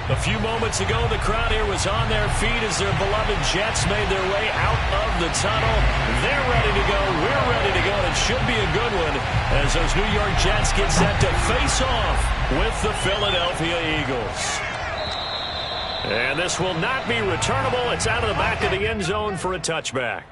A few moments ago, the crowd here was on their feet as their beloved Jets made their way out of the tunnel. They're ready to go. We're ready to go. And it should be a good one as those New York Jets get set to face off with the Philadelphia Eagles. And this will not be returnable. It's out of the back of the end zone for a touchback.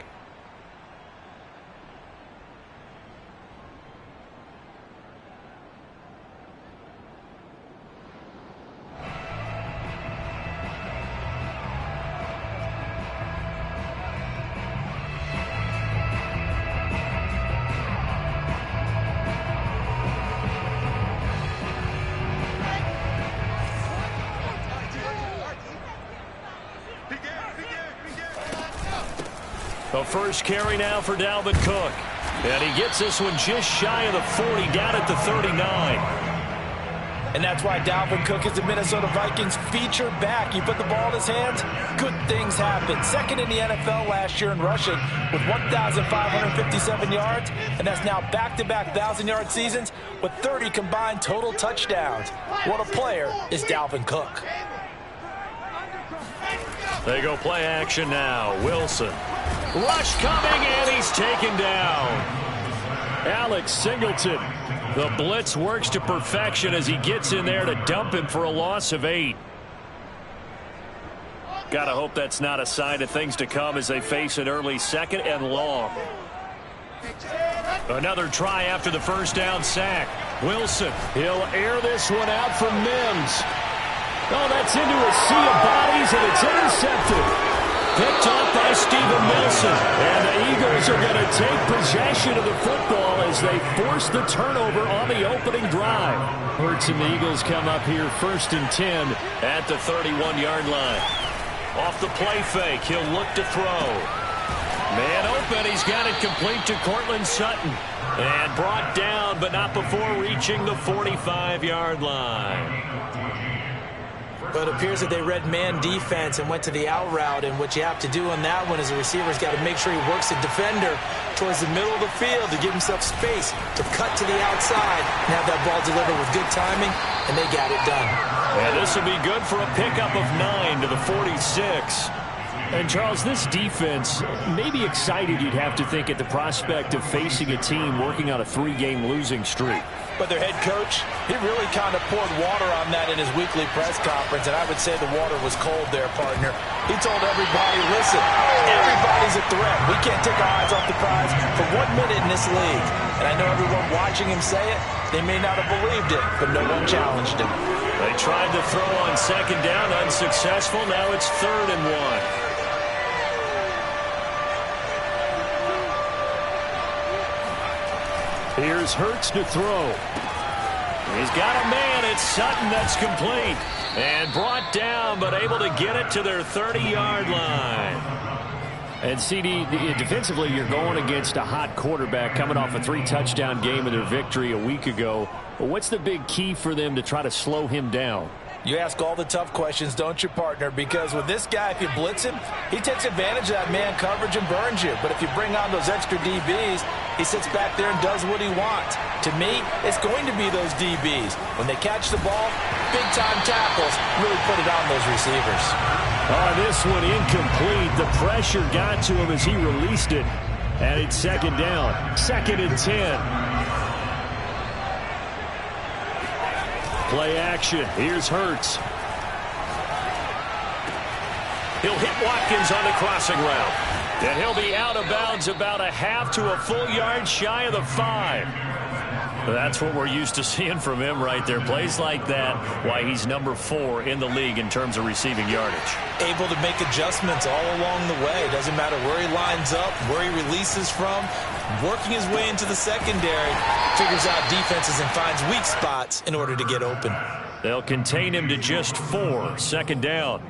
The first carry now for Dalvin Cook. And he gets this one just shy of the 40, down at the 39. And that's why Dalvin Cook is the Minnesota Vikings feature back. You put the ball in his hands, good things happen. Second in the NFL last year in rushing with 1,557 yards. And that's now back-to-back 1,000-yard seasons with 30 combined total touchdowns. What a player is Dalvin Cook. They go play action now. Wilson. Rush coming, and he's taken down. Alex Singleton. The blitz works to perfection as he gets in there to dump him for a loss of 8. Gotta hope that's not a sign of things to come as they face an early second and long. Another try after the first down sack. Wilson, he'll air this one out for Mims. Oh, that's into a sea of bodies, and it's intercepted. Picked off by Steven Wilson. And the Eagles are going to take possession of the football as they force the turnover on the opening drive. Hurts and the Eagles come up here 1st and 10 at the 31-yard line. Off the play fake, he'll look to throw. Man open, he's got it complete to Courtland Sutton. And brought down, but not before reaching the 45-yard line. But it appears that they read man defense and went to the out route. And what you have to do on that one is the receiver's got to make sure he works the defender towards the middle of the field to give himself space to cut to the outside and have that ball delivered with good timing, and they got it done. And this will be good for a pickup of 9 to the 46. And, Charles, this defense may be excited, you'd have to think, at the prospect of facing a team working on a 3-game losing streak. But their head coach, he really kind of poured water on that in his weekly press conference, and I would say the water was cold there, partner. He told everybody, listen, everybody's a threat. We can't take our eyes off the prize for 1 minute in this league. And I know everyone watching him say it, they may not have believed it, but no one challenged him. They tried to throw on second down, unsuccessful. Now it's 3rd and 1. Here's Hurts to throw. He's got a man. It's Sutton that's complete. And brought down, but able to get it to their 30-yard line. And, CD, defensively, you're going against a hot quarterback coming off a 3-touchdown game in their victory a week ago. But what's the big key for them to try to slow him down? You ask all the tough questions, don't you, partner? Because with this guy, if you blitz him, he takes advantage of that man coverage and burns you. But if you bring on those extra DBs, he sits back there and does what he wants. To me, it's going to be those DBs. When they catch the ball, big-time tackles really put it on those receivers. This one incomplete. The pressure got to him as he released it. And it's 2nd down. 2nd and 10. Play action. Here's Hurts. He'll hit Watkins on the crossing route. And he'll be out of bounds about a half to a full yard shy of the 5. That's what we're used to seeing from him right there. Plays like that, why he's number 4 in the league in terms of receiving yardage. Able to make adjustments all along the way. Doesn't matter where he lines up, where he releases from. Working his way into the secondary, figures out defenses and finds weak spots in order to get open. They'll contain him to just 4. 2nd down.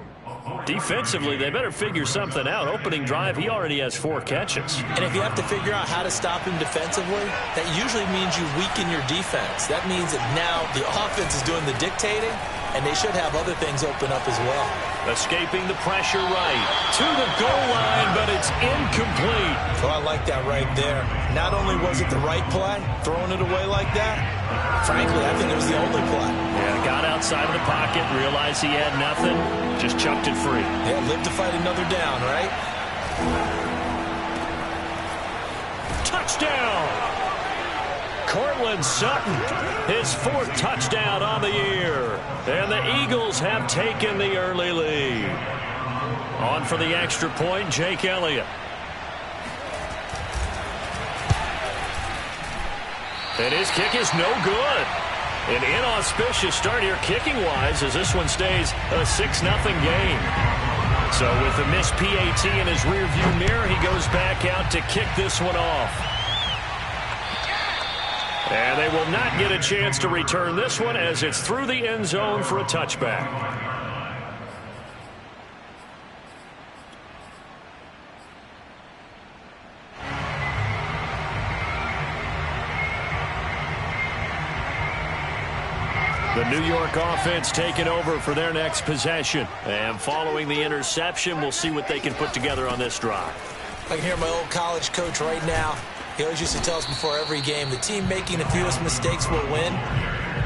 Defensively, they better figure something out. Opening drive, he already has 4 catches. And if you have to figure out how to stop him defensively, that usually means you weaken your defense. That means that now the offense is doing the dictating, and they should have other things open up as well. Escaping the pressure right to the goal line, but it's incomplete. Oh, I like that right there. Not only was it the right play, throwing it away like that, frankly, I think it was the only play. Yeah, got outside of the pocket, realized he had nothing, just chucked it free. Yeah, live to fight another down, right? Touchdown! Courtland Sutton, his 4th touchdown on the year. And the Eagles have taken the early lead. On for the extra point, Jake Elliott. And his kick is no good. An inauspicious start here kicking-wise as this one stays a 6-0 game. So with the missed PAT in his rearview mirror, he goes back out to kick this one off. And they will not get a chance to return this one as it's through the end zone for a touchback. The New York offense taking over for their next possession. And following the interception, we'll see what they can put together on this drive. I can hear my old college coach right now. He always used to tell us before every game, the team making the fewest mistakes will win.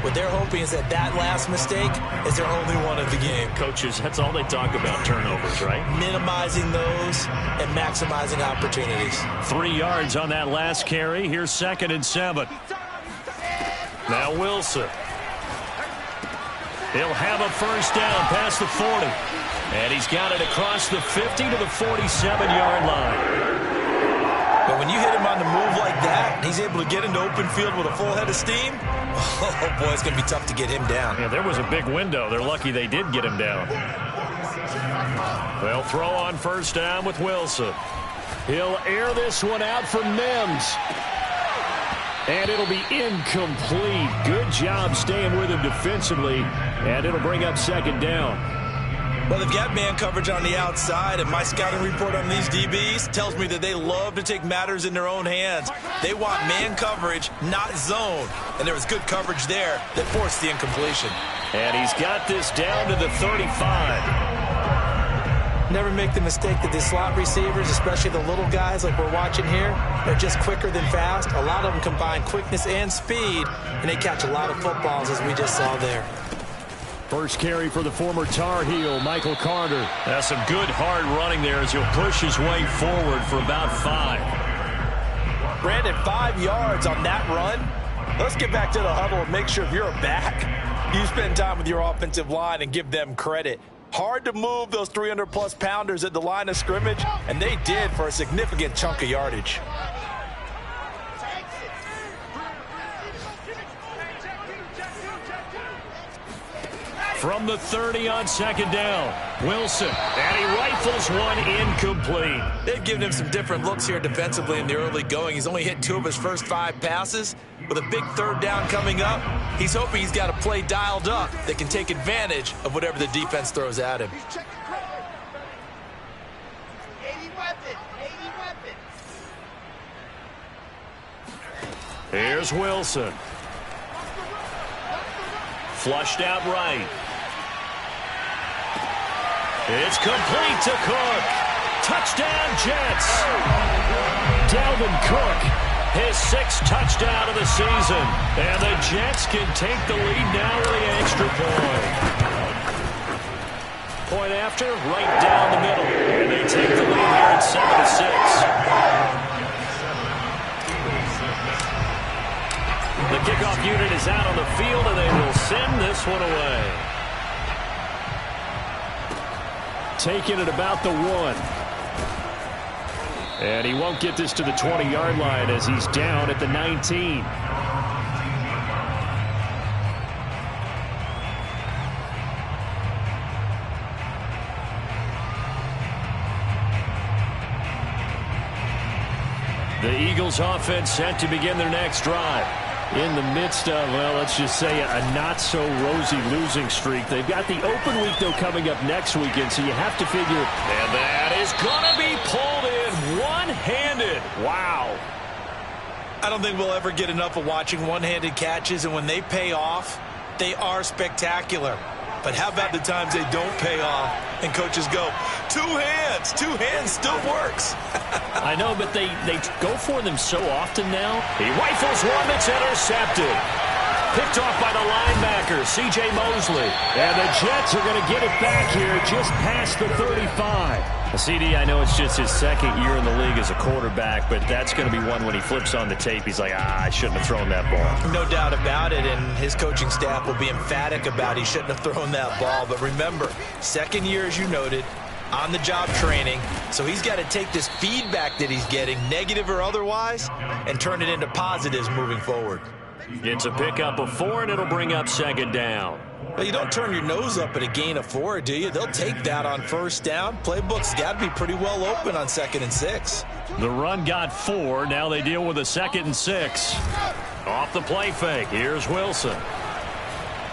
What they're hoping is that last mistake is their only one of the game. Coaches, that's all they talk about, turnovers, right? Minimizing those and maximizing opportunities. 3 yards on that last carry. Here's 2nd and 7. Now Wilson. He'll have a first down past the 40. And he's got it across the 50 to the 47-yard line. But when you hit him on the move like that, and he's able to get into open field with a full head of steam, oh boy, it's going to be tough to get him down. Yeah, there was a big window. They're lucky they did get him down. They'll throw on first down with Wilson. He'll air this one out for Mims. And it'll be incomplete. Good job staying with him defensively, and it'll bring up 2nd down. Well, they've got man coverage on the outside, and my scouting report on these DBs tells me that they love to take matters in their own hands. They want man coverage, not zone. And there was good coverage there that forced the incompletion. And he's got this down to the 35. Never make the mistake that the slot receivers, especially the little guys like we're watching here, are just quicker than fast. A lot of them combine quickness and speed, and they catch a lot of footballs, as we just saw there. First carry for the former Tar Heel, Michael Carter. That's some good hard running there as he'll push his way forward for about 5. Brandon, 5 yards on that run. Let's get back to the huddle and make sure if you're a back, you spend time with your offensive line and give them credit. Hard to move those 300-plus pounders at the line of scrimmage, and they did for a significant chunk of yardage. From the 30 on 2nd down, Wilson, and he rifles one incomplete. They've given him some different looks here defensively in the early going. He's only hit 2 of his first 5 passes. With a big 3rd down coming up, he's hoping he's got a play dialed up that can take advantage of whatever the defense throws at him. Here's Wilson. Flushed out right. It's complete to Cook. Touchdown, Jets. Dalvin Cook, his 6th touchdown of the season. And the Jets can take the lead now with the extra point. Point after, right down the middle. And they take the lead here at 7-6. The kickoff unit is out on the field, and they will send this one away. Taking it about the 1. And he won't get this to the 20-yard line as he's down at the 19. The Eagles offense set to begin their next drive. In the midst of, well, let's just say a not-so-rosy losing streak. They've got the open week, though, coming up next weekend, so you have to figure. And that is going to be pulled in one-handed. Wow. I don't think we'll ever get enough of watching one-handed catches, and when they pay off, they are spectacular. But how about the times they don't pay off and coaches go, two hands still works. I know, but they go for them so often now. He rifles one that's intercepted. Picked off by the linebacker, C.J. Mosley. And the Jets are going to get it back here just past the 35. CD, I know it's just his second year in the league as a quarterback, but that's going to be one when he flips on the tape. He's like, I shouldn't have thrown that ball. No doubt about it, and his coaching staff will be emphatic about he shouldn't have thrown that ball. But remember, second year, as you noted, on-the-job training, so he's got to take this feedback that he's getting, negative or otherwise, and turn it into positives moving forward. It's a pickup of 4, and it'll bring up second down. Well, you don't turn your nose up at a gain of 4, do you? They'll take that on first down. Playbook's got to be pretty well open on 2nd and 6. The run got 4. Now they deal with a 2nd and 6. Off the play fake. Here's Wilson.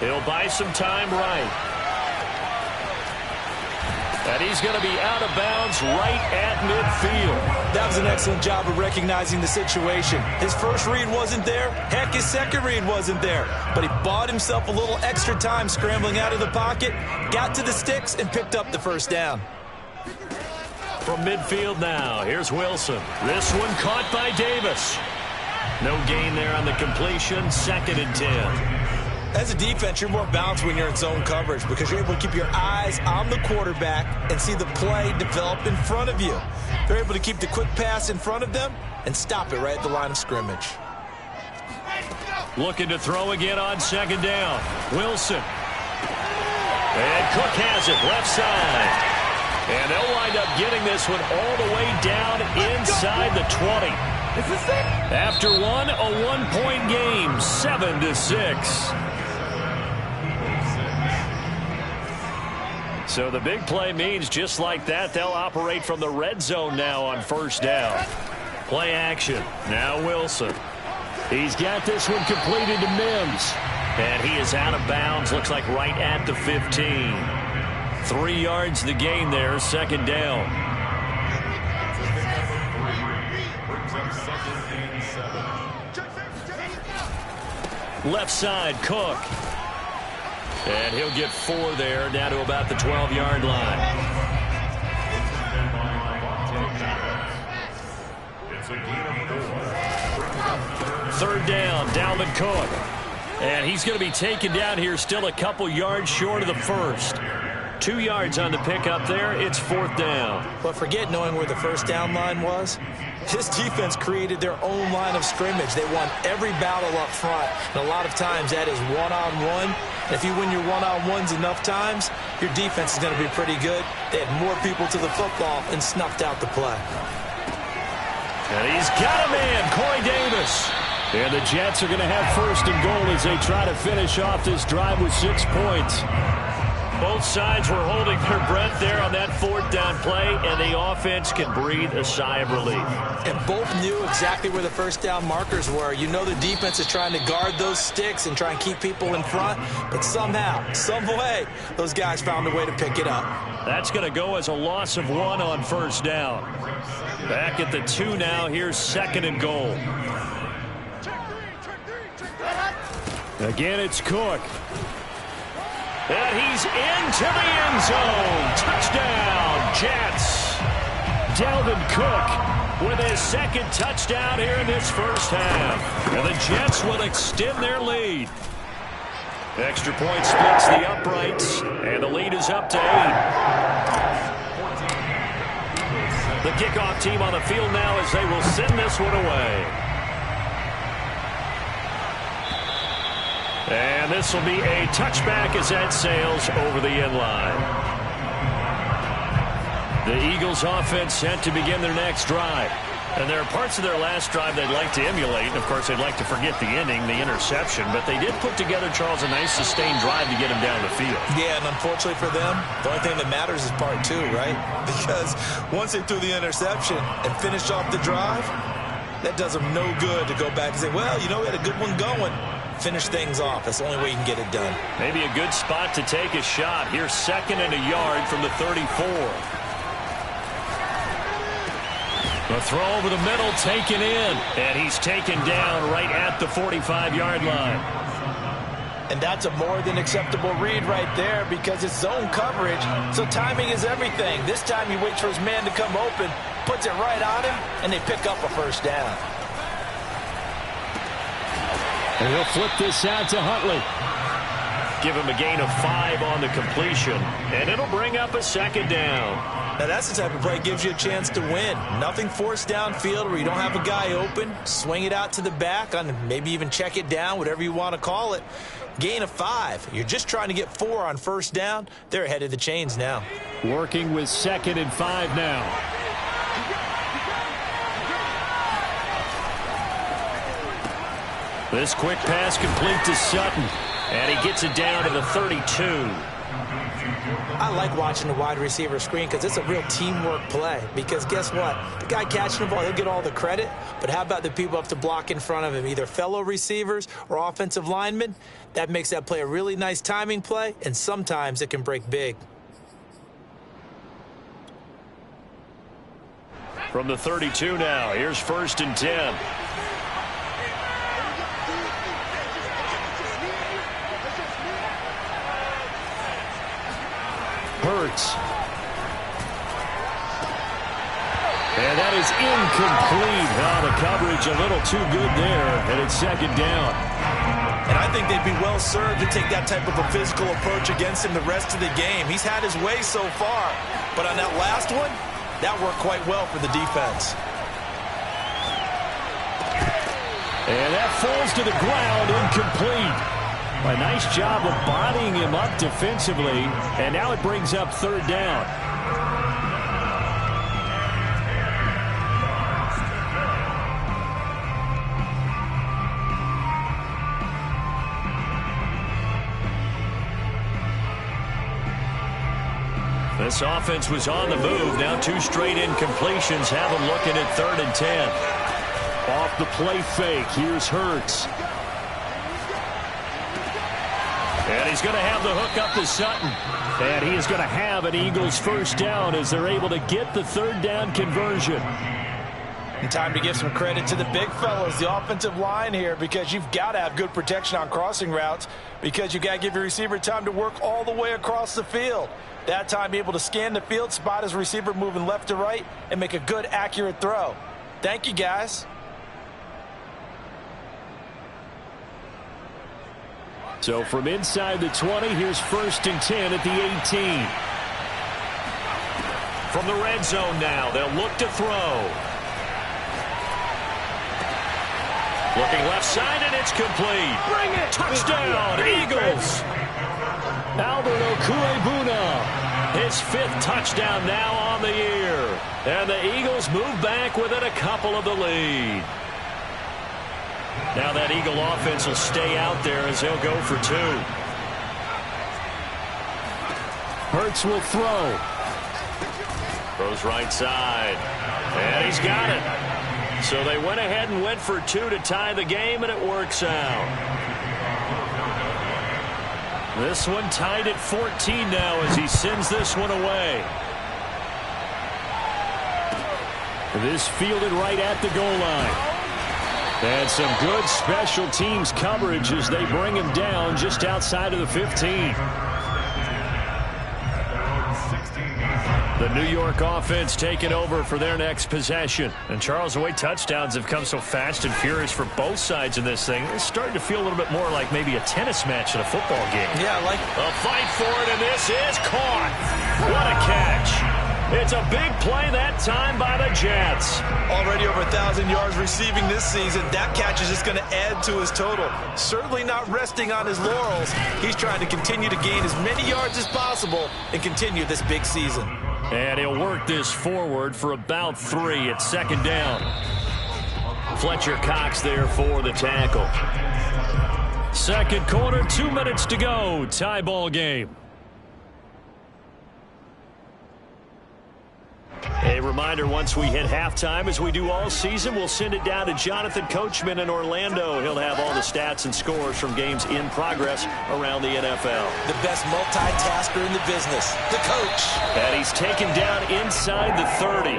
He'll buy some time right. And he's going to be out of bounds right at midfield. That was an excellent job of recognizing the situation. His first read wasn't there. Heck, his second read wasn't there. But he bought himself a little extra time scrambling out of the pocket, got to the sticks, and picked up the first down. From midfield now, here's Wilson. This one caught by Davis. No gain there on the completion. 2nd and 10. As a defense, you're more balanced when you're in zone coverage because you're able to keep your eyes on the quarterback and see the play develop in front of you. They're able to keep the quick pass in front of them and stop it right at the line of scrimmage. Looking to throw again on 2nd down. Wilson. And Cook has it left side. And they'll wind up getting this one all the way down inside the 20. After one, a 1-point game, 7-6. So the big play means just like that, they'll operate from the red zone now on first down. Play action. Now Wilson. He's got this one completed to Mims. And he is out of bounds, looks like right at the 15. 3 yards the gain there, 2nd down. Left side, Cook. And he'll get 4 there, down to about the 12-yard line. Third down, Dalvin Cook. And he's going to be taken down here still a couple yards short of the first. 2 yards on the pickup there. It's 4th down. But forget knowing where the first down line was. This defense created their own line of scrimmage. They won every battle up front. And a lot of times that is one-on-one. And if you win your one-on-ones enough times, your defense is going to be pretty good. They had more people to the football and snuffed out the play. And he's got a man, Corey Davis. And the Jets are going to have 1st and goal as they try to finish off this drive with 6 points. Both sides were holding their breath there on that 4th down play, and the offense can breathe a sigh of relief. And both knew exactly where the first down markers were. You know the defense is trying to guard those sticks and try and keep people in front, but somehow, some way, those guys found a way to pick it up. That's going to go as a loss of 1 on first down. Back at the 2 now. Here's 2nd and goal. Again, it's Cook. And he's into the end zone. Touchdown, Jets. Dalvin Cook with his 2nd touchdown here in this first half. And the Jets will extend their lead. Extra point splits the uprights, and the lead is up to 8. The kickoff team on the field now as they will send this one away. And this will be a touchback as that sails over the end line. The Eagles offense set to begin their next drive. And there are parts of their last drive they'd like to emulate. And, of course, they'd like to forget the ending, the interception. But they did put together, Charles, a nice sustained drive to get him down the field. Yeah, and unfortunately for them, the only thing that matters is part 2, right? Because once they threw the interception and finished off the drive, that does them no good to go back and say, well, you know, we had a good one going. Finish things off. That's the only way you can get it done. Maybe a good spot to take a shot. Here's 2nd and a yard from the 34. The throw over the middle, taken in. And he's taken down right at the 45-yard line. And that's a more than acceptable read right there because it's zone coverage, so timing is everything. This time he waits for his man to come open, puts it right on him, and they pick up a first down. And he'll flip this out to Huntley. Give him a gain of 5 on the completion, and it'll bring up a second down. Now that's the type of play that gives you a chance to win. Nothing forced downfield where you don't have a guy open. Swing it out to the back, on maybe even check it down, whatever you want to call it. Gain of 5. You're just trying to get 4 on first down. They're ahead of the chains now. Working with 2nd and 5 now. This quick pass complete to Sutton. And he gets it down to the 32. I like watching the wide receiver screen because it's a real teamwork play. Because guess what? The guy catching the ball, he'll get all the credit. But how about the people up to block in front of him, either fellow receivers or offensive linemen? That makes that play a really nice timing play, and sometimes it can break big. From the 32 now, here's 1st and 10. Hurts. And that is incomplete. The coverage a little too good there, and it's 2nd down. And I think they'd be well served to take that type of a physical approach against him the rest of the game. He's had his way so far, but on that last one, that worked quite well for the defense. And that falls to the ground, incomplete. A nice job of bodying him up defensively, and now it brings up 3rd down. This offense was on the move. Now 2 straight incompletions have them looking at 3rd and 10. Off the play fake, here's Hurts. And he's going to have the hook up to Sutton. And he is going to have an Eagles first down as they're able to get the 3rd down conversion. And time to give some credit to the big fellas, the offensive line here, because you've got to have good protection on crossing routes because you've got to give your receiver time to work all the way across the field. That time, be able to scan the field, spot his receiver moving left to right, and make a good, accurate throw. Thank you, guys. So from inside the 20, here's 1st and 10 at the 18. From the red zone now, they'll look to throw. Looking left side, and it's complete. Bring it! Touchdown, Eagles! Albert Okwuegbunam, his 5th touchdown now on the year. And the Eagles move back within a couple of the lead. Now that Eagle offense will stay out there as they'll go for 2. Hurts will throw. Throws right side. And he's got it. So they went ahead and went for 2 to tie the game, and it works out. This one tied at 14 now as he sends this one away. This fielded right at the goal line. And some good special teams coverage as they bring him down just outside of the 15. The New York offense taking over for their next possession. And Charles, the way touchdowns have come so fast and furious for both sides in this thing, it's starting to feel a little bit more like maybe a tennis match in a football game. Yeah, like a fight for it, and this is caught. What a catch. It's a big play that time by the Jets. Already over 1,000 yards receiving this season. That catch is just going to add to his total. Certainly not resting on his laurels. He's trying to continue to gain as many yards as possible and continue this big season. And he'll work this forward for about 3 at 2nd down. Fletcher Cox there for the tackle. 2nd quarter, 2 minutes to go. Tie ball game. A reminder, once we hit halftime, as we do all season, we'll send it down to Jonathan Coachman in Orlando. He'll have all the stats and scores from games in progress around the NFL. The best multitasker in the business, the coach. And he's taken down inside the 30.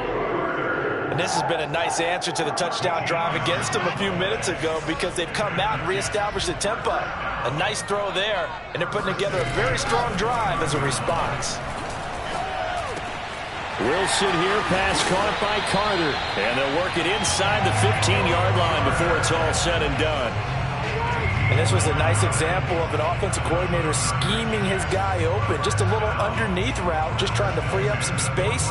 And this has been a nice answer to the touchdown drive against them a few minutes ago because they've come out and reestablished the tempo. A nice throw there, and they're putting together a very strong drive as a response. Wilson here, pass caught by Carter. And they'll work it inside the 15-yard line before it's all said and done. And this was a nice example of an offensive coordinator scheming his guy open. Just a little underneath route, just trying to free up some space,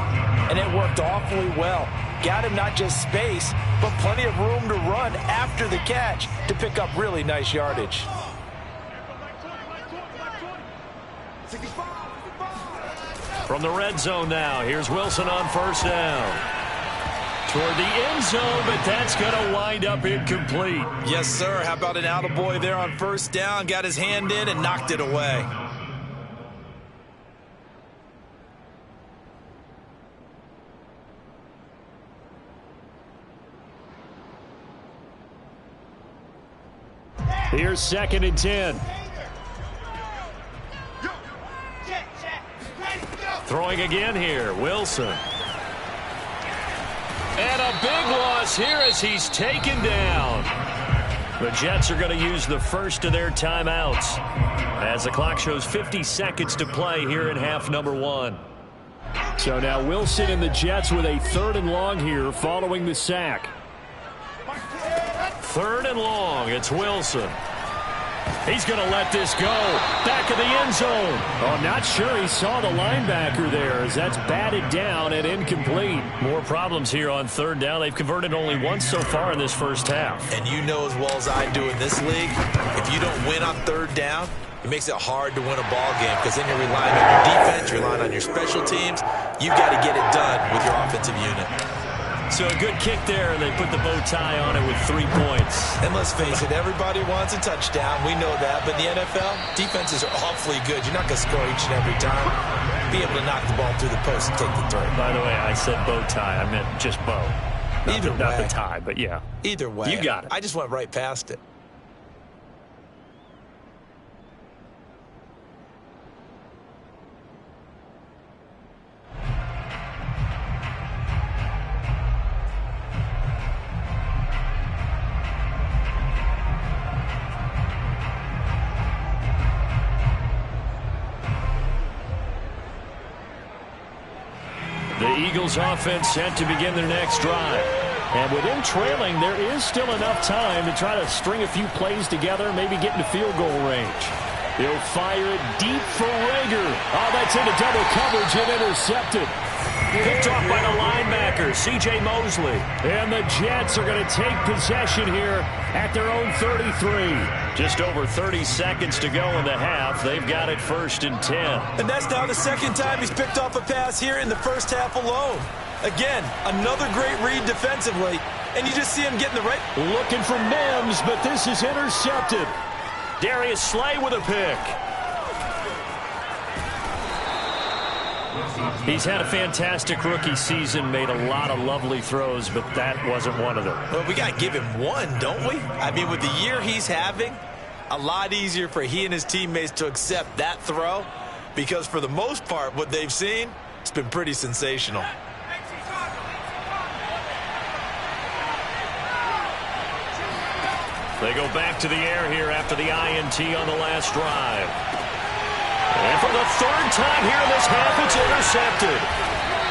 and it worked awfully well. Got him not just space, but plenty of room to run after the catch to pick up really nice yardage. From the red zone now, here's Wilson on first down. Toward the end zone, but that's going to wind up incomplete. Yes, sir. How about an attaboy there on first down? Got his hand in and knocked it away. Here's 2nd and 10. Throwing again here, Wilson. And a big loss here as he's taken down. The Jets are going to use the first of their timeouts as the clock shows 50 seconds to play here in half number 1. So now Wilson and the Jets with a 3rd and long here following the sack. 3rd and long, it's Wilson. He's going to let this go. Back of the end zone. Oh, not sure he saw the linebacker there as that's batted down and incomplete. More problems here on 3rd down. They've converted only once so far in this first half. And you know as well as I do in this league, if you don't win on 3rd down, it makes it hard to win a ball game because then you're relying on your defense, you're relying on your special teams. You've got to get it done with your offensive unit. So a good kick there, and they put the bow tie on it with 3 points. And let's face it, everybody wants a touchdown. We know that. But in the NFL, defenses are awfully good. You're not going to score each and every time. Be able to knock the ball through the post and take the throw. By the way, I said bow tie. I meant just bow. Not the tie, but yeah. Either way. You got it. I just went right past it. The Eagles offense set to begin their next drive. And with them trailing, there is still enough time to try to string a few plays together, maybe get into field goal range. He'll fire it deep for Rager. Oh, that's into double coverage and intercepted. Picked off by the linebacker, C.J. Mosley. And the Jets are going to take possession here at their own 33. Just over 30 seconds to go in the half. They've got it 1st and 10. And that's now the 2nd time he's picked off a pass here in the first half alone. Again, another great read defensively. And you just see him getting the right. Looking for Mims, but this is intercepted. Darius Slay with a pick. He's had a fantastic rookie season, made a lot of lovely throws, but that wasn't one of them. Well, we got to give him one, don't we? I mean, with the year he's having, a lot easier for he and his teammates to accept that throw because for the most part, what they've seen, it's been pretty sensational. They go back to the air here after the INT on the last drive. And for the 3rd time here in this half, it's intercepted.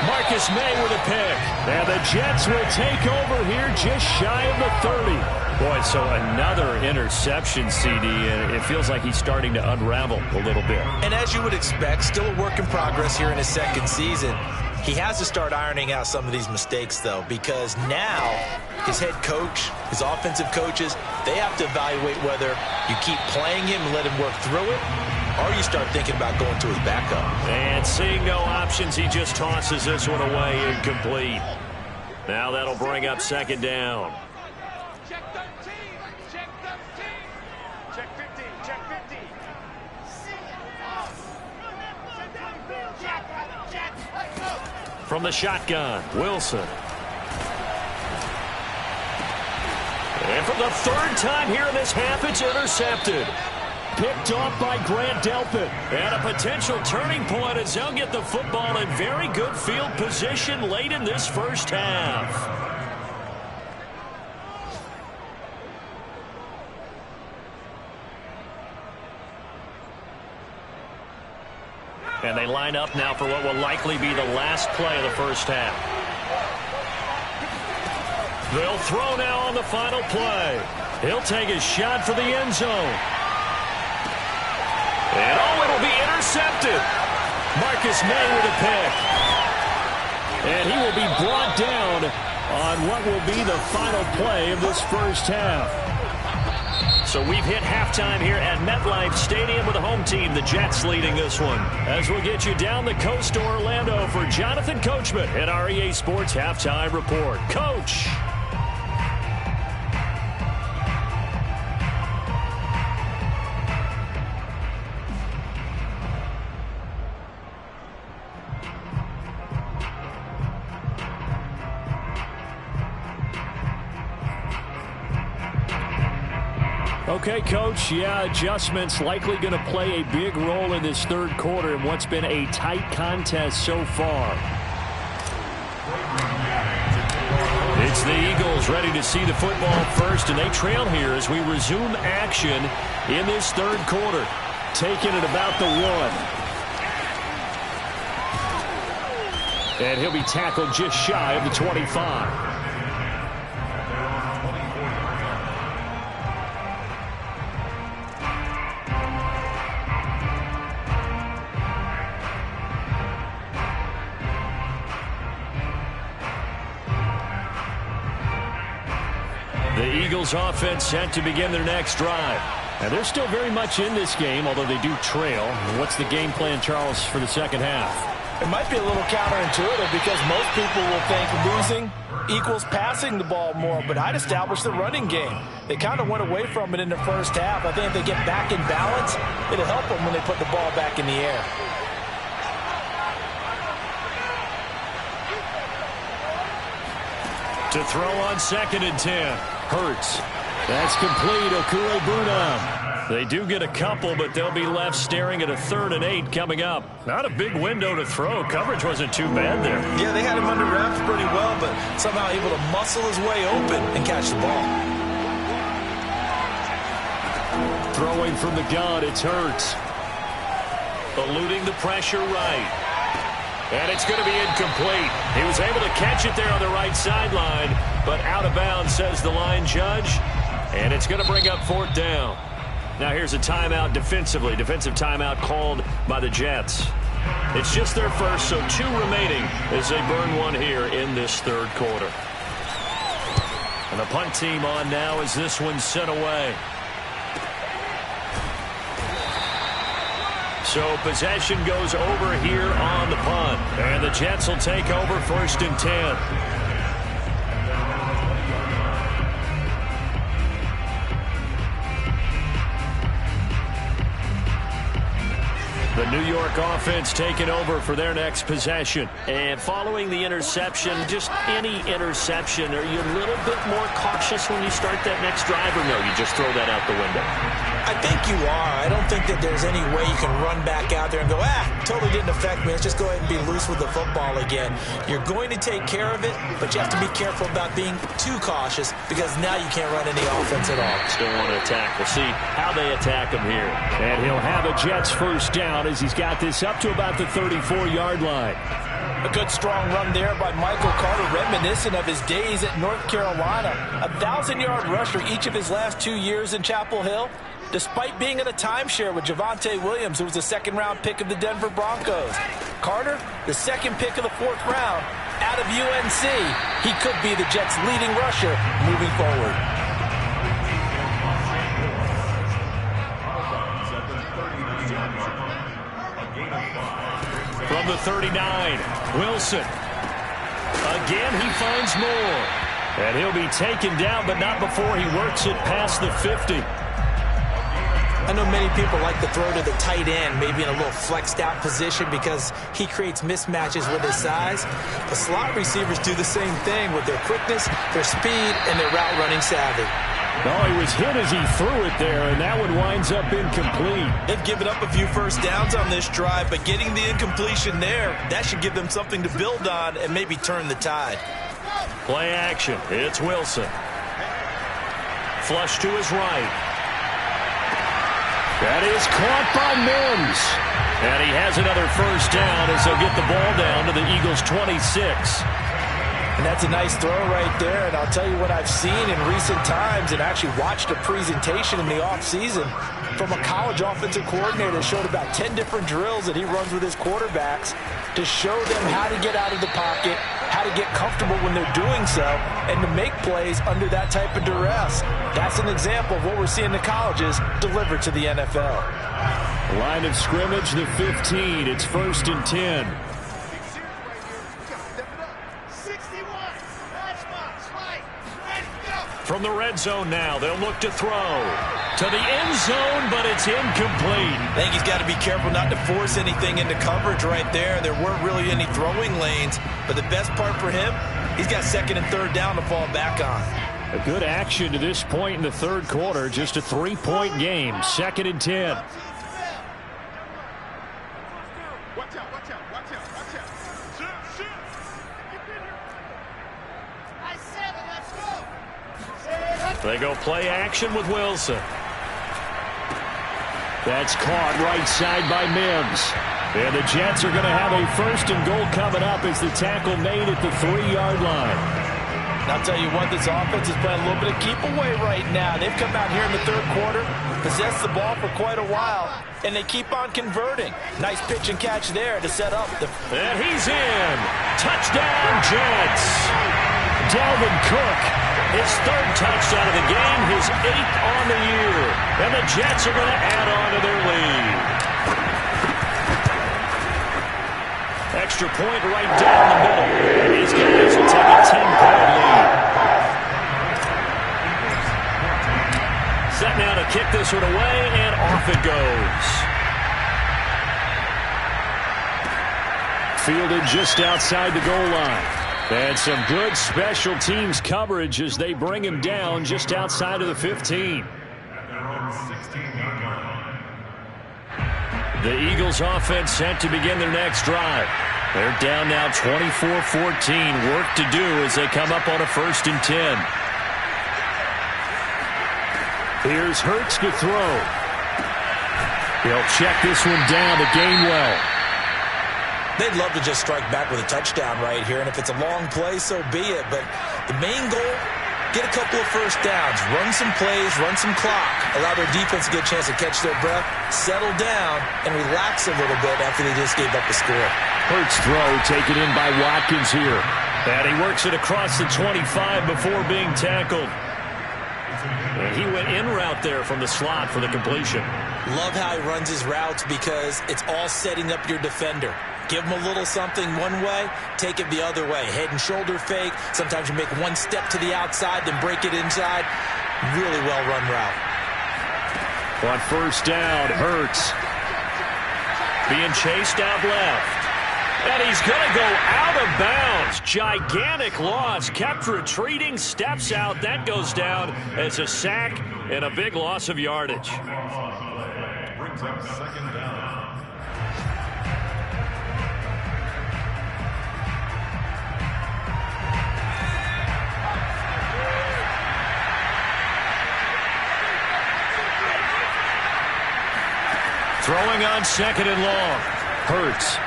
Marcus May with a pick. And the Jets will take over here just shy of the 30. Boy, so another interception, CD, and it feels like he's starting to unravel a little bit. And as you would expect, still a work in progress here in his 2nd season. He has to start ironing out some of these mistakes, though, because now his head coach, his offensive coaches, they have to evaluate whether you keep playing him and let him work through it, or you start thinking about going to his backup. And seeing no options, he just tosses this one away incomplete. Now that'll bring up 2nd down. Check 13. Check 13. Check 15. Check 15. From the shotgun, Wilson. And for the 3rd time here in this half, it's intercepted. Picked off by Grant Delpit. And a potential turning point as they'll get the football in very good field position late in this first half. And they line up now for what will likely be the last play of the first half. They'll throw now on the final play. He'll take his shot for the end zone. And it'll be intercepted. Marcus May with a pick. And he will be brought down on what will be the final play of this first half. So we've hit halftime here at MetLife Stadium with the home team, the Jets, leading this one. As we'll get you down the coast to Orlando for Jonathan Coachman at our EA Sports Halftime Report. Coach. Okay, Coach, adjustments likely going to play a big role in this third quarter in what's been a tight contest so far. It's the Eagles ready to see the football first, and they trail here as we resume action in this third quarter. Taking it about the 1. And he'll be tackled just shy of the 25. The Eagles offense set to begin their next drive. And they're still very much in this game, although they do trail. What's the game plan, Charles, for the second half? It might be a little counterintuitive because most people will think losing equals passing the ball more, but I'd establish the running game. They kind of went away from it in the first half. I think if they get back in balance, it'll help them when they put the ball back in the air. To throw on 2nd and 10. Hurts. That's complete. Okwuegbunam. They do get a couple, but they'll be left staring at a 3rd and 8 coming up. Not a big window to throw. Coverage wasn't too bad there. Yeah, they had him under wraps pretty well, but somehow able to muscle his way open and catch the ball. Throwing from the gun, it's Hurts. Eluding the pressure right. And it's going to be incomplete. He was able to catch it there on the right sideline, but out of bounds, says the line judge. And it's going to bring up 4th down. Now here's a timeout defensively. Defensive timeout called by the Jets. It's just their first, so 2 remaining as they burn one here in this third quarter. And the punt team on now as this one's sent away. So possession goes over here on the punt. And the Jets will take over 1st and 10. The New York offense taking over for their next possession. And following the interception, just any interception, are you a little bit more cautious when you start that next drive, or no, you just throw that out the window? I think you are. I don't think that there's any way you can run back out there and go, totally didn't affect me. Let's just go ahead and be loose with the football again. You're going to take care of it, but you have to be careful about being too cautious because now you can't run any offense at all. Still want to attack. We'll see how they attack him here. And he'll have a Jets first down as he's got this up to about the 34-yard line. A good strong run there by Michael Carter, reminiscent of his days at North Carolina. A 1,000-yard rusher each of his last 2 years in Chapel Hill, despite being in a timeshare with Javonte Williams, who was a 2nd-round pick of the Denver Broncos. Carter, the 2nd pick of the 4th round out of UNC. He could be the Jets' leading rusher moving forward. From the 39, Wilson. Again, he finds more. And he'll be taken down, but not before he works it past the 50. I know many people like to throw to the tight end, maybe in a little flexed out position because he creates mismatches with his size. The slot receivers do the same thing with their quickness, their speed, and their route running savvy. Oh, he was hit as he threw it there, and that one winds up incomplete. They've given up a few first downs on this drive, but getting the incompletion there, that should give them something to build on and maybe turn the tide. Play action. It's Wilson. Flush to his right. That is caught by Mims. And he has another first down as they'll get the ball down to the Eagles' 26. And that's a nice throw right there. And I'll tell you what I've seen in recent times and actually watched a presentation in the offseason from a college offensive coordinator that showed about 10 different drills that he runs with his quarterbacks to show them how to get out of the pocket, how to get comfortable when they're doing so, and to make plays under that type of duress. That's an example of what we're seeing in the colleges delivered to the NFL. Line of scrimmage, the 15. It's 1st and 10. From the red zone now, they'll look to throw to the end zone, but it's incomplete. I think he's got to be careful not to force anything into coverage right there. There weren't really any throwing lanes, but the best part for him, he's got 2nd and 3rd down to fall back on. A good action to this point in the 3rd quarter. Just a 3-point game. 2nd and 10. Watch out, watch out, watch out, watch out. Shoot, shoot. I said it, let's go. They go play action with Wilson. That's caught right side by Mims. And the Jets are going to have a 1st and goal coming up as the tackle made at the 3-yard line. And I'll tell you what, this offense is playing a little bit of keep away right now. They've come out here in the 3rd quarter, possessed the ball for quite a while, and they keep on converting. Nice pitch and catch there to set up the... And he's in. Touchdown, Jets. Dalvin Cook, his 3rd touchdown of the game, his 8th on the year. And the Jets are going to add on to their lead. Extra point right down the middle. And these guys will take a 10-point lead. Set now to kick this one away, and off it goes. Fielded just outside the goal line. And some good special teams coverage as they bring him down just outside of the 15. The Eagles offense set to begin their next drive. They're down now 24-14. Work to do as they come up on a 1st and 10. Here's Hurts to throw. He'll check this one down to Gainwell. They'd love to just strike back with a touchdown right here, and if it's a long play, so be it. But the main goal, get a couple of first downs, run some plays, run some clock, allow their defense to get a chance to catch their breath, settle down, and relax a little bit after they just gave up the score. Hurts throw taken in by Watkins here. And he works it across the 25 before being tackled. And he went in route there from the slot for the completion. Love how he runs his routes because it's all setting up your defender. Give him a little something one way, take it the other way. Head and shoulder fake. Sometimes you make one step to the outside, then break it inside. Really well-run route. On 1st down, Hurts being chased out left. And he's going to go out of bounds. Gigantic loss. Kept retreating, steps out. That goes down as a sack and a big loss of yardage. Brings up 2nd down. Throwing on 2nd and long. Hurts.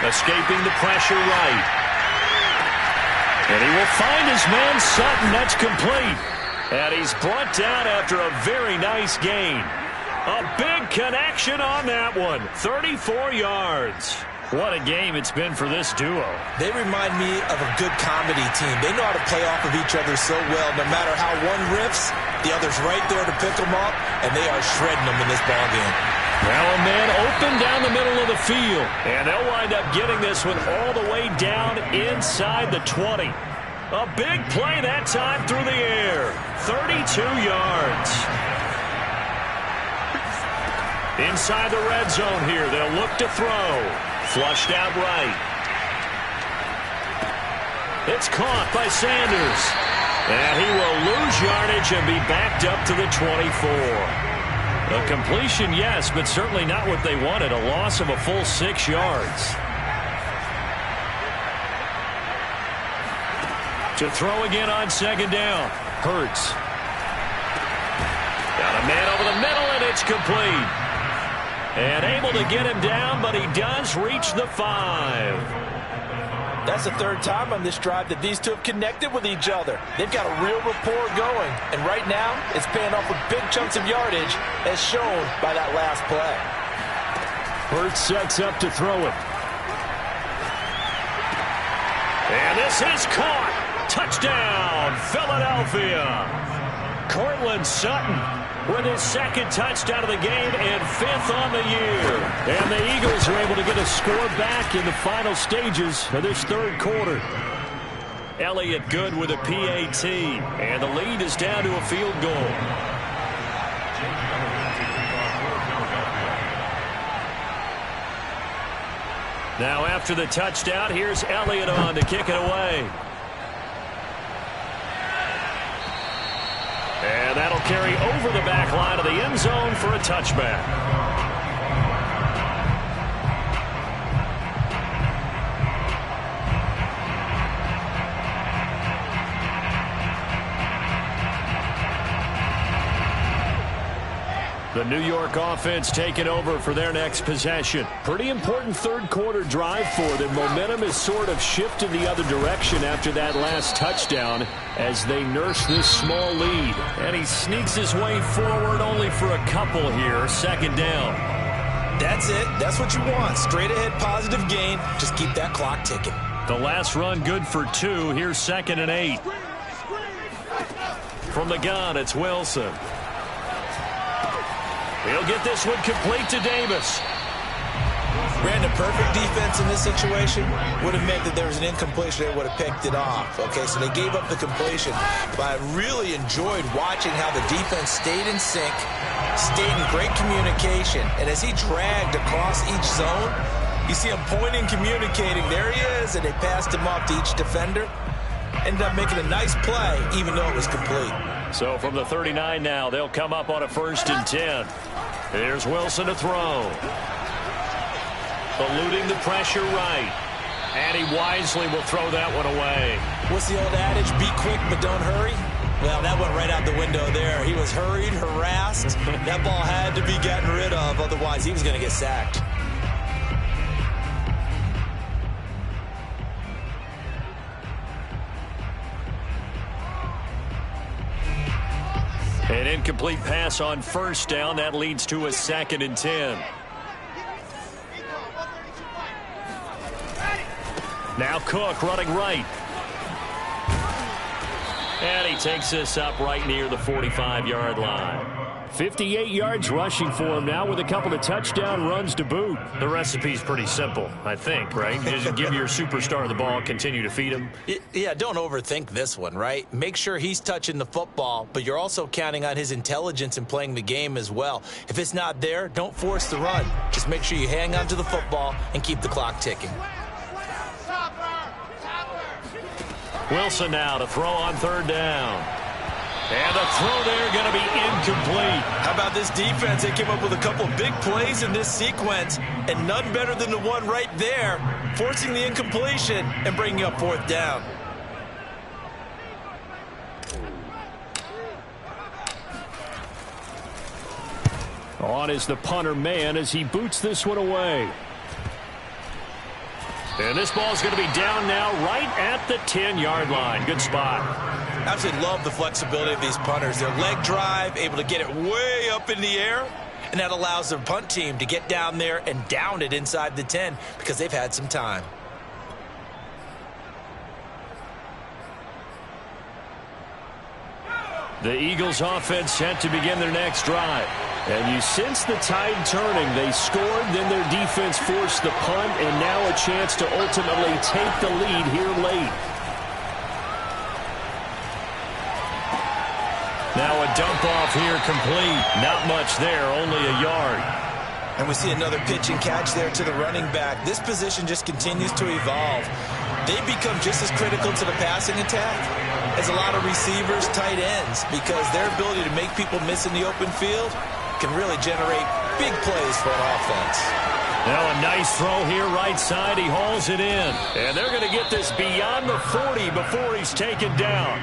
Escaping the pressure right. And he will find his man Sutton. That's complete. And he's brought down after a very nice gain. A big connection on that one. 34 yards. What a game it's been for this duo. They remind me of a good comedy team. They know how to play off of each other so well. No matter how one riffs, the other's right there to pick them up, and they are shredding them in this ballgame. Now a man open down the middle of the field, and they'll wind up getting this one all the way down inside the 20. A big play that time through the air. 32 yards. Inside the red zone here, they'll look to throw. Flushed out right. It's caught by Sanders. And he will lose yardage and be backed up to the 24. A completion, yes, but certainly not what they wanted. A loss of a full 6 yards. To throw again on 2nd down. Hurts. Got a man over the middle, and it's complete. And able to get him down, but he does reach the 5. That's the third time on this drive that these two have connected with each other. They've got a real rapport going. And right now, it's paying off with big chunks of yardage, as shown by that last play. Hurts sets up to throw it. And this is caught. Touchdown, Philadelphia. Courtland Sutton with his second touchdown of the game and 5th on the year. And the Eagles are able to get a score back in the final stages of this third quarter. Elliott good with a PAT. And the lead is down to a field goal. Now after the touchdown, here's Elliott on to kick it away. And that'll carry over the back line of the end zone for a touchback. The New York offense taking over for their next possession. Pretty important third quarter drive for them. Momentum has sort of shifted the other direction after that last touchdown as they nurse this small lead. And he sneaks his way forward only for a couple here. Second down. That's it. That's what you want. Straight ahead positive gain. Just keep that clock ticking. The last run good for 2. Here's 2nd and 8. From the gun, it's Wilson. He'll get this one complete to Davis. Brandon, perfect defense in this situation would have meant that there was an incompletion. They would have picked it off. Okay, so they gave up the completion. But I really enjoyed watching how the defense stayed in sync, stayed in great communication. And as he dragged across each zone, you see him pointing, communicating. There he is, and they passed him off to each defender. Ended up making a nice play, even though it was complete. So from the 39 now, they'll come up on a 1st and 10. Here's Wilson to throw. Eluding the pressure right. And he wisely will throw that one away. What's the old adage? Be quick, but don't hurry. Well, that went right out the window there. He was hurried, harassed. That ball had to be gotten rid of. Otherwise, he was going to get sacked. An incomplete pass on 1st down. That leads to a 2nd and 10. Now Cook running right. And he takes this up right near the 45-yard line. 58 yards rushing for him now with a couple of touchdown runs to boot. The recipe's pretty simple, I think, right? Just give your superstar the ball, continue to feed him. Yeah, don't overthink this one, right? Make sure he's touching the football, but you're also counting on his intelligence in playing the game as well. If it's not there, don't force the run. Just make sure you hang on to the football and keep the clock ticking. Wilson now to throw on 3rd down. And the throw there going to be incomplete. How about this defense? They came up with a couple big plays in this sequence, and none better than the one right there, forcing the incompletion and bringing up 4th down. On is the punter man as he boots this one away. And this ball's going to be down now right at the 10-yard line. Good spot. Absolutely love the flexibility of these punters. Their leg drive, able to get it way up in the air, and that allows their punt team to get down there and down it inside the 10 because they've had some time. The Eagles offense set to begin their next drive. And you sense the tide turning. They scored, then their defense forced the punt, and now a chance to ultimately take the lead here late. Now a dump off here complete. Not much there, only a yard. And we see another pitch and catch there to the running back. This position just continues to evolve. They become just as critical to the passing attack as a lot of receivers, tight ends, because their ability to make people miss in the open field can really generate big plays for an offense. Now a nice throw here right side. He hauls it in. And they're going to get this beyond the 40 before he's taken down.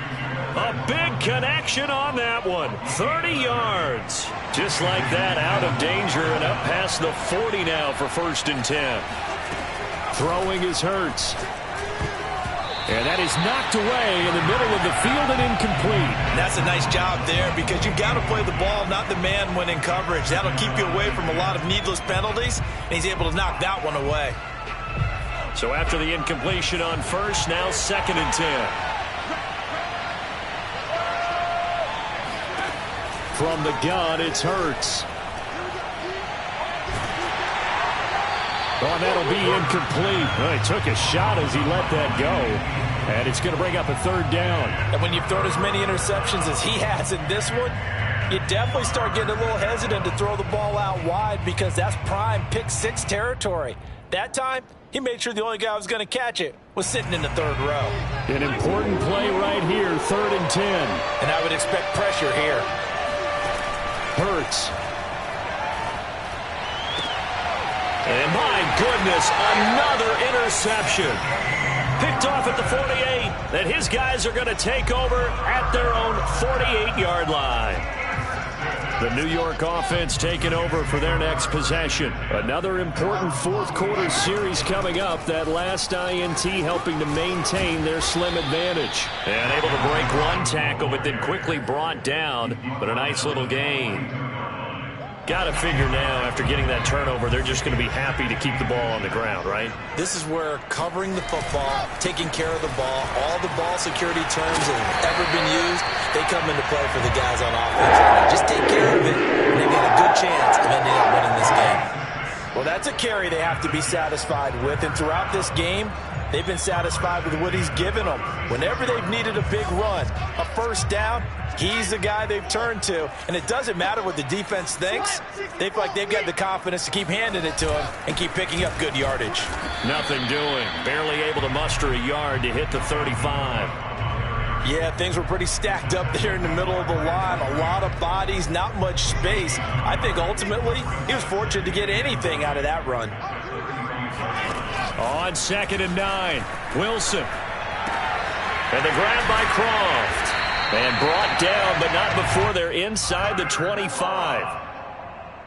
A big connection on that one. 30 yards. Just like that, out of danger and up past the 40 now for 1st and 10. Throwing is Hurts. And that is knocked away in the middle of the field and incomplete. That's a nice job there because you've got to play the ball, not the man when in coverage. That'll keep you away from a lot of needless penalties, and he's able to knock that one away. So after the incompletion on 1st, now 2nd and 10. From the gun, it's Hurts. Oh, and that'll be incomplete. Well, he took a shot as he let that go. And it's going to bring up a 3rd down. And when you've thrown as many interceptions as he has in this one, you definitely start getting a little hesitant to throw the ball out wide because that's prime pick 6 territory. That time, he made sure the only guy who was going to catch it was sitting in the 3rd row. An important play right here, 3rd and 10. And I would expect pressure here. Hurts. And my goodness, another interception. Picked off at the 48. That his guys are going to take over at their own 48-yard line. The New York offense taking over for their next possession. Another important 4th quarter series coming up. That last INT helping to maintain their slim advantage. And able to break one tackle, but then quickly brought down. But a nice little gain. Got to figure now, after getting that turnover, they're just going to be happy to keep the ball on the ground, right? This is where covering the football, taking care of the ball, all the ball security terms that have ever been used, they come into play for the guys on offense. Just take care of it, and they've got a good chance of ending up winning this game. Well, that's a carry they have to be satisfied with, and throughout this game, they've been satisfied with what he's given them. Whenever they've needed a big run, a 1st down, he's the guy they've turned to. And it doesn't matter what the defense thinks. They feel like they've got the confidence to keep handing it to him and keep picking up good yardage. Nothing doing. Barely able to muster a yard to hit the 35. Yeah, things were pretty stacked up there in the middle of the line. A lot of bodies, not much space. I think ultimately he was fortunate to get anything out of that run. On 2nd and 9, Wilson. And the grab by Croft. And brought down, but not before they're inside the 25.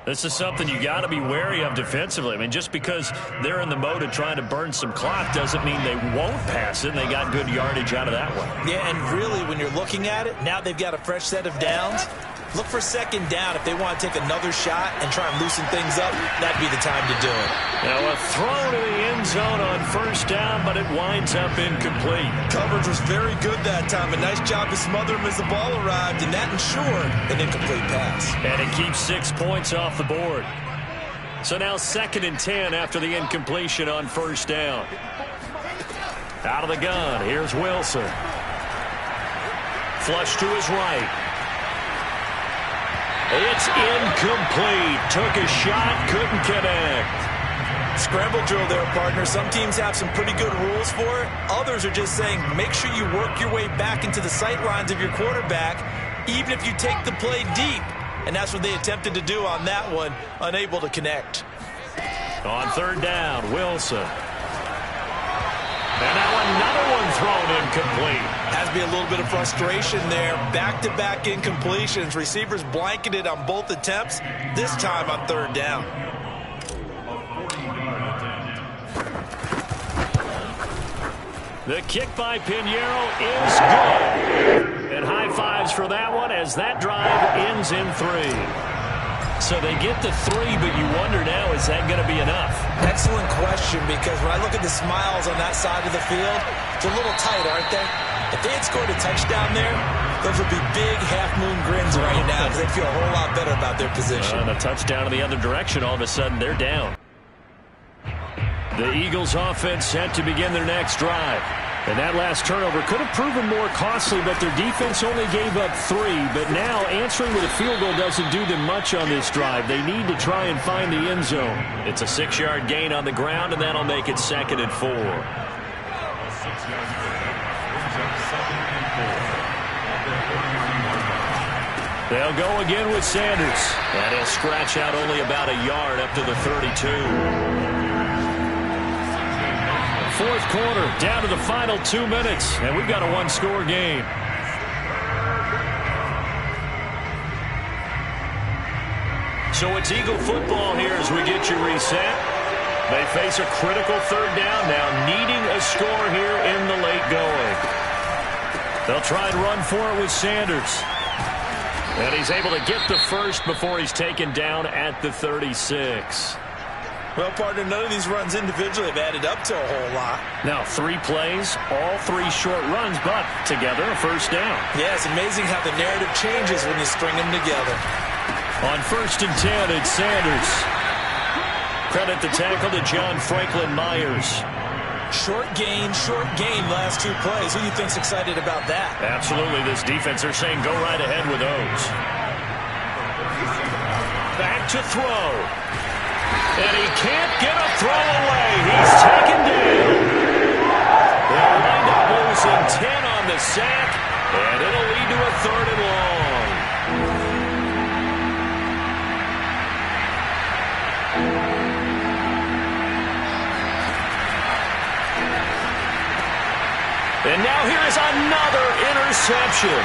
This is something you got to be wary of defensively. I mean, just because they're in the mode of trying to burn some clock doesn't mean they won't pass it. They got good yardage out of that one. Yeah, and really, when you're looking at it, now they've got a fresh set of downs. Look for 2nd down. If they want to take another shot and try and loosen things up, that'd be the time to do it. Now a throw to the end zone on 1st down, but it winds up incomplete. Coverage was very good that time. A nice job to smother him as the ball arrived, and that ensured an incomplete pass. And it keeps 6 points off the board. So now 2nd and 10 after the incompletion on 1st down. Out of the gun, here's Wilson. Flush to his right. It's incomplete. Took a shot, couldn't connect. Scramble drill there, partner. Some teams have some pretty good rules for it. Others are just saying, make sure you work your way back into the sight lines of your quarterback, even if you take the play deep. And that's what they attempted to do on that one, unable to connect. On 3rd down, Wilson. And now another one thrown incomplete. Has to be a little bit of frustration there. Back-to-back incompletions. Receivers blanketed on both attempts, this time on 3rd down. The kick by Pinheiro is good. And high fives for that one as that drive ends in 3. So they get the 3, but you wonder now, is that going to be enough? Excellent question, because when I look at the smiles on that side of the field, it's a little tight, aren't they? If they had scored a touchdown there, those would be big half-moon grins right now because they feel a whole lot better about their position. And a touchdown in the other direction, all of a sudden they're down. The Eagles offense set to begin their next drive. And that last turnover could have proven more costly, but their defense only gave up 3. But now answering with a field goal doesn't do them much on this drive. They need to try and find the end zone. It's a 6-yard gain on the ground, and that'll make it 2nd and 4. They'll go again with Sanders. And he'll scratch out only about a yard up to the 32. 4th quarter, down to the final 2 minutes, and we've got a 1-score game. So it's Eagle football here as we get you reset. They face a critical third down now, needing a score here in the late going. They'll try and run for it with Sanders. And he's able to get the first before he's taken down at the 36. Well, partner, none of these runs individually have added up to a whole lot. Now 3 plays, all 3 short runs, but together a first down. Yeah, it's amazing how the narrative changes when you string them together. On 1st and 10, it's Sanders. Credit the tackle to John Franklin Myers. Short gain, last 2 plays. Who do you think's excited about that? Absolutely, this defense, they're saying go right ahead with those. Back to throw. And he can't get a throw away. He's taken down. They'll wind up losing 10 on the sack, and it'll lead to a 3rd and long. And now here is another interception.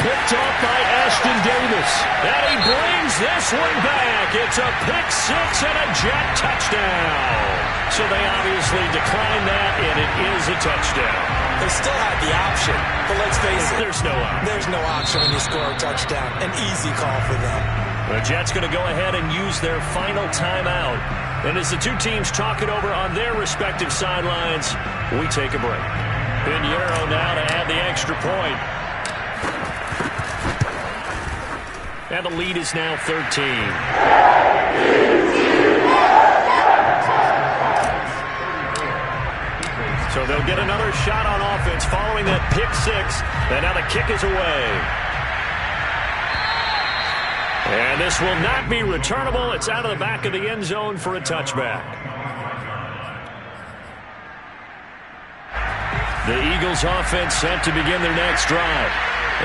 Picked off by Ashton Davis. And he brings this one back. It's a pick 6 and a Jet touchdown. So they obviously declined that, and it is a touchdown. They still had the option, but let's face it. There's no option. There's no option when you score a touchdown. An easy call for them. The Jets going to go ahead and use their final timeout. And as the 2 teams talk it over on their respective sidelines, we take a break. Pinheiro now to add the extra point. And the lead is now 13. So they'll get another shot on offense following that pick 6. And now the kick is away. And this will not be returnable. It's out of the back of the end zone for a touchback. The Eagles offense set to begin their next drive.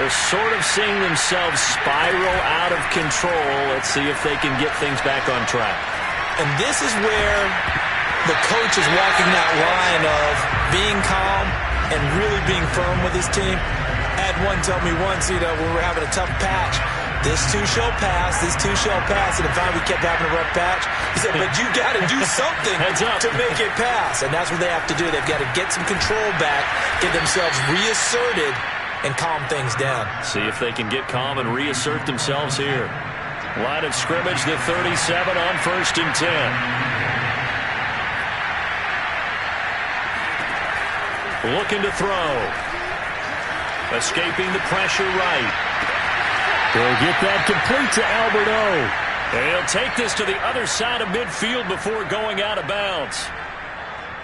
They're sort of seeing themselves spiral out of control. Let's see if they can get things back on track. And this is where the coach is walking that line of being calm and really being firm with his team. I had one tell me once, when we were having a tough patch, this too shall pass, this too shall pass. And finally we kept having a rough patch. He said, but you got to do something to make it pass. And that's what they have to do. They've got to get some control back, get themselves reasserted, and calm things down. See if they can get calm and reassert themselves here. Line of scrimmage, the 37 on 1st and 10. Looking to throw. Escaping the pressure right. They'll get that complete to Albert O. And he'll take this to the other side of midfield before going out of bounds.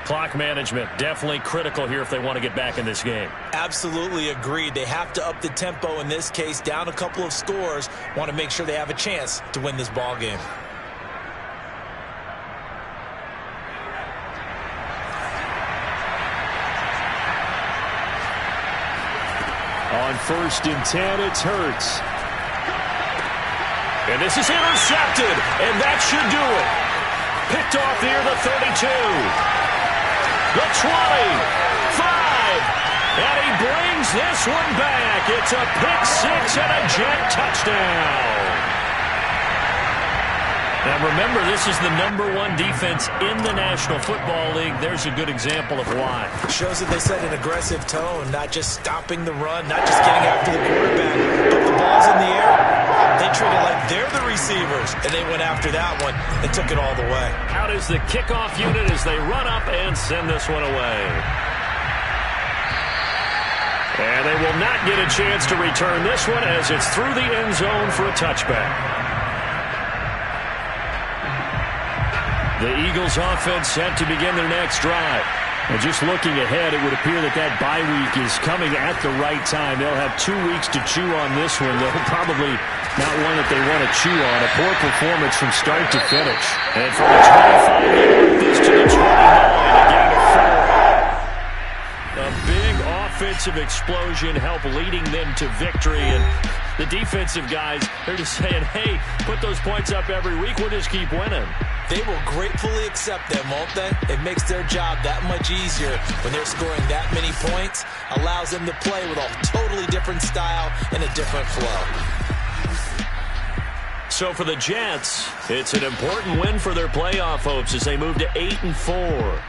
Clock management definitely critical here if they want to get back in this game. Absolutely agreed. They have to up the tempo in this case, down a couple of scores. Want to make sure they have a chance to win this ball game. On 1st and 10, it's Hurts. And this is intercepted, and that should do it. Picked off near the 32. The 20, 5, and he brings this one back. It's a pick 6 and a Jet touchdown. Now remember, this is the #1 defense in the National Football League. There's a good example of why. Shows that they set an aggressive tone, not just stopping the run, not just getting after the quarterback, but the ball's in the air. They treat it like they're the receivers, and they went after that one and took it all the way. Out is the kickoff unit as they run up and send this one away. And they will not get a chance to return this one as it's through the end zone for a touchback. The Eagles offense set to begin their next drive. And just looking ahead, it would appear that that bye week is coming at the right time. They'll have 2 weeks to chew on this one. They'll probably not one that they want to chew on. A poor performance from start to finish. And from the 25, they work this to the 29, a gain of 4. A big offensive explosion helped leading them to victory. And the defensive guys, they're just saying, hey, put those points up every week. We'll just keep winning. They will gratefully accept them, won't they? It makes their job that much easier when they're scoring that many points. Allows them to play with a totally different style and a different flow. So for the Jets, it's an important win for their playoff hopes as they move to 8-4.